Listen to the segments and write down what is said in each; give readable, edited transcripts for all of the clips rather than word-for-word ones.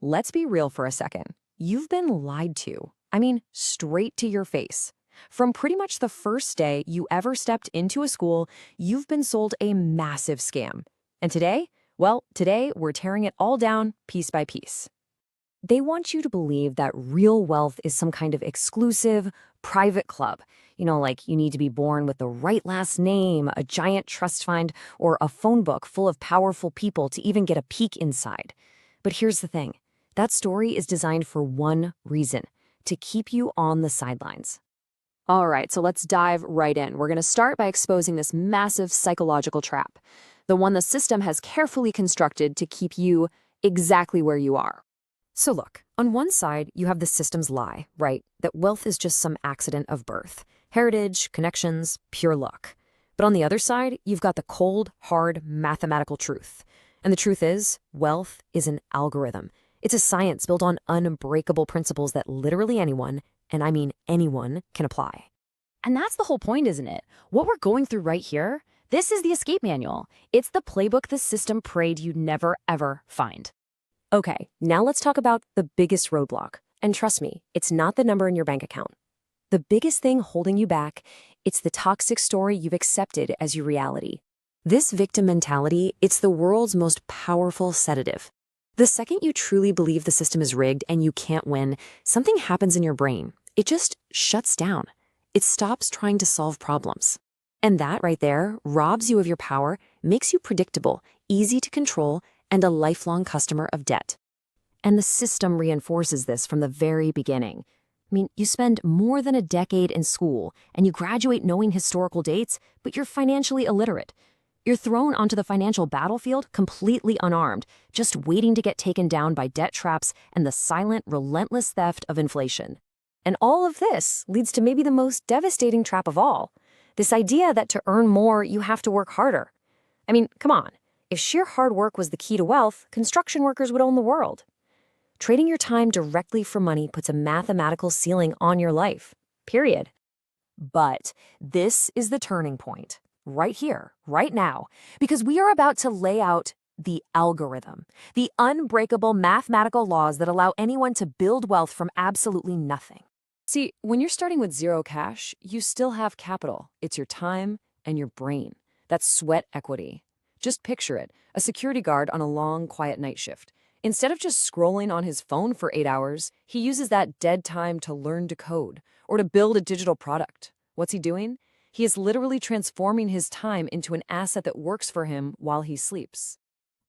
let's be real for a second. You've been lied to. I mean, straight to your face. From pretty much the first day you ever stepped into a school, you've been sold a massive scam. And today? Well, today we're tearing it all down piece by piece. They want you to believe that real wealth is some kind of exclusive, private club. Like you need to be born with the right last name, a giant trust fund, or a phone book full of powerful people to even get a peek inside. But here's the thing. That story is designed for one reason, to keep you on the sidelines. All right, so let's dive right in. We're going to start by exposing this massive psychological trap, the one the system has carefully constructed to keep you exactly where you are. So look, on one side, you have the system's lie, right? That wealth is just some accident of birth, heritage, connections, pure luck. But on the other side, you've got the cold, hard, mathematical truth. And the truth is, wealth is an algorithm. It's a science built on unbreakable principles that literally anyone, and I mean anyone, can apply. And that's the whole point, isn't it? What we're going through right here, this is the escape manual. It's the playbook the system prayed you'd never, ever find. Okay, now let's talk about the biggest roadblock. And trust me, it's not the number in your bank account. The biggest thing holding you back, it's the toxic story you've accepted as your reality. This victim mentality, it's the world's most powerful sedative. The second you truly believe the system is rigged and you can't win, something happens in your brain. It just shuts down. It stops trying to solve problems. And that right there robs you of your power, makes you predictable, easy to control, and a lifelong customer of debt. And the system reinforces this from the very beginning. I mean, you spend more than a decade in school, and you graduate knowing historical dates, but you're financially illiterate. You're thrown onto the financial battlefield completely unarmed, just waiting to get taken down by debt traps and the silent, relentless theft of inflation. And all of this leads to maybe the most devastating trap of all, this idea that to earn more, you have to work harder. I mean, come on. If sheer hard work was the key to wealth, construction workers would own the world. Trading your time directly for money puts a mathematical ceiling on your life, period. But this is the turning point, right here, right now, because we are about to lay out the algorithm, the unbreakable mathematical laws that allow anyone to build wealth from absolutely nothing. See, when you're starting with zero cash, you still have capital. It's your time and your brain. That's sweat equity. Just picture it, a security guard on a long, quiet night shift. Instead of just scrolling on his phone for 8 hours, he uses that dead time to learn to code or to build a digital product. What's he doing? He is literally transforming his time into an asset that works for him while he sleeps.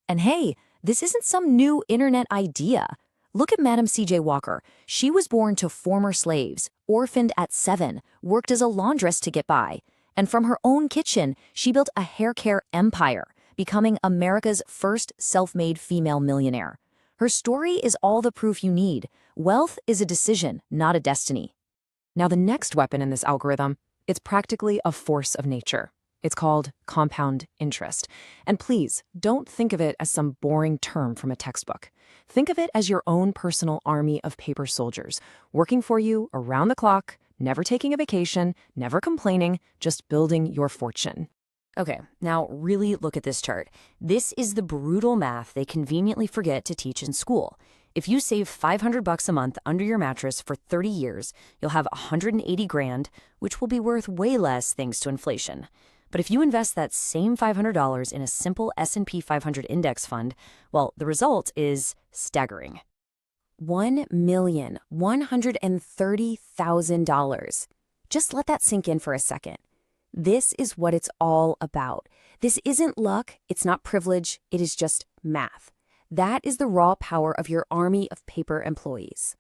And hey, this isn't some new internet idea. Look at Madam C.J. Walker. She was born to former slaves, orphaned at 7, worked as a laundress to get by. And from her own kitchen, she built a hair care empire, becoming America's first self-made female millionaire. Her story is all the proof you need. Wealth is a decision, not a destiny. Now, the next weapon in this algorithm, it's practically a force of nature. It's called compound interest. And please, don't think of it as some boring term from a textbook. Think of it as your own personal army of paper soldiers, working for you around the clock, never taking a vacation, never complaining, just building your fortune. Okay, now really look at this chart. This is the brutal math they conveniently forget to teach in school. If you save $500 a month under your mattress for 30 years, you'll have 180 grand, which will be worth way less thanks to inflation. But if you invest that same $500 in a simple S&P 500 index fund, well, the result is staggering. $1,130,000. Just let that sink in for a second. This is what it's all about. This isn't luck, it's not privilege, it is just math. That is the raw power of your army of paper employees.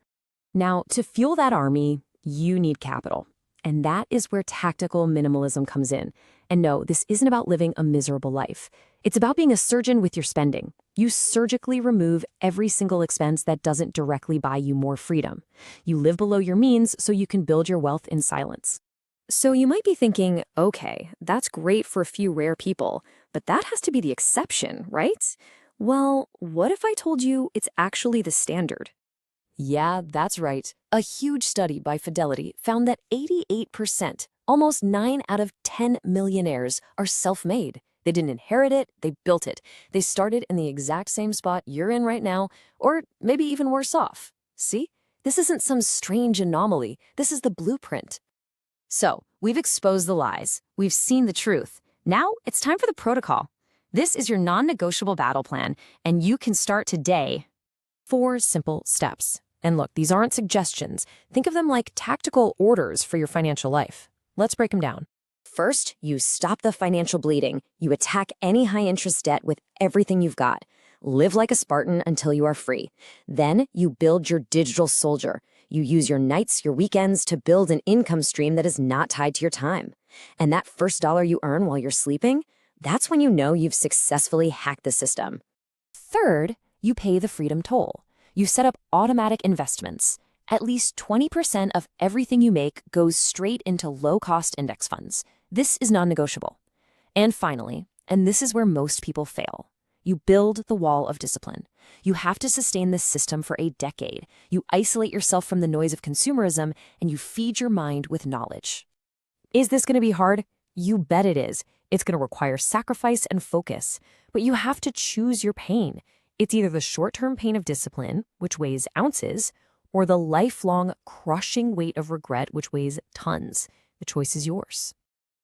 Now, to fuel that army, you need capital. And that is where tactical minimalism comes in. And no, this isn't about living a miserable life. It's about being a surgeon with your spending. You surgically remove every single expense that doesn't directly buy you more freedom. You live below your means so you can build your wealth in silence. So you might be thinking, okay, that's great for a few rare people, but that has to be the exception, right? Well, what if I told you it's actually the standard? Yeah, that's right. A huge study by Fidelity found that 88%, almost 9 out of 10 millionaires, are self-made. They didn't inherit it, they built it. They started in the exact same spot you're in right now, or maybe even worse off. See? This isn't some strange anomaly. This is the blueprint. So, we've exposed the lies. We've seen the truth. Now, it's time for the protocol. This is your non-negotiable battle plan, and you can start today. 4 simple steps. And look, these aren't suggestions. Think of them like tactical orders for your financial life. Let's break them down. First, you stop the financial bleeding. You attack any high-interest debt with everything you've got. Live like a Spartan until you are free. Then, you build your digital soldier. You use your nights, your weekends to build an income stream that is not tied to your time. And that first dollar you earn while you're sleeping, that's when you know you've successfully hacked the system. Third, you pay the freedom toll. You set up automatic investments. At least 20% of everything you make goes straight into low-cost index funds. This is non-negotiable. And finally, and this is where most people fail, you build the wall of discipline. You have to sustain this system for a decade. You isolate yourself from the noise of consumerism, and you feed your mind with knowledge. Is this going to be hard? You bet it is. It's going to require sacrifice and focus. But you have to choose your pain. It's either the short-term pain of discipline, which weighs ounces, or the lifelong crushing weight of regret, which weighs tons. The choice is yours.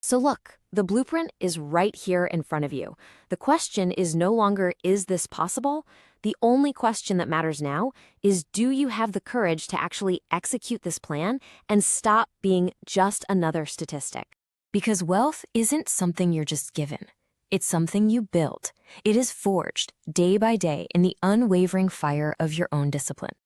So look, the blueprint is right here in front of you. The question is no longer, is this possible? The only question that matters now is, do you have the courage to actually execute this plan and stop being just another statistic? Because wealth isn't something you're just given. It's something you build. It is forged day by day in the unwavering fire of your own discipline.